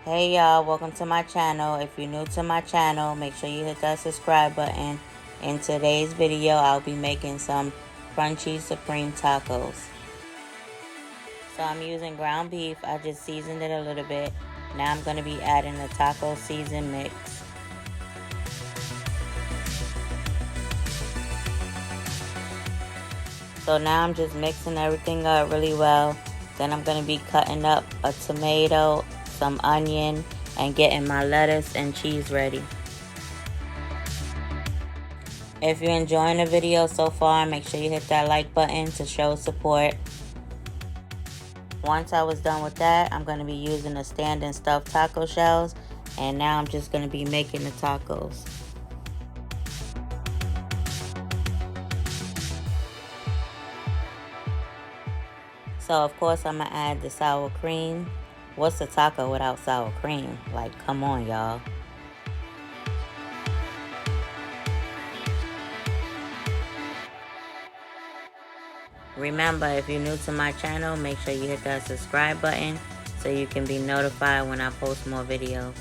Hey y'all, welcome to my channel. If you're new to my channel, make sure you hit that subscribe button. In today's video, I'll be making some crunchy supreme tacos. So I'm using ground beef. I just seasoned it a little bit. Now I'm going to be adding the taco season mix. So now I'm just mixing everything up really well. Then I'm going to be cutting up a tomato, some onion, and getting my lettuce and cheese ready. If you're enjoying the video so far, make sure you hit that like button to show support. Once I was done with that, I'm going to be using the stand-and stuffed taco shells. And now I'm just going to be making the tacos. So of course I'm going to add the sour cream. What's a taco without sour cream? Like, come on, y'all. Remember, if you're new to my channel, make sure you hit that subscribe button so you can be notified when I post more videos.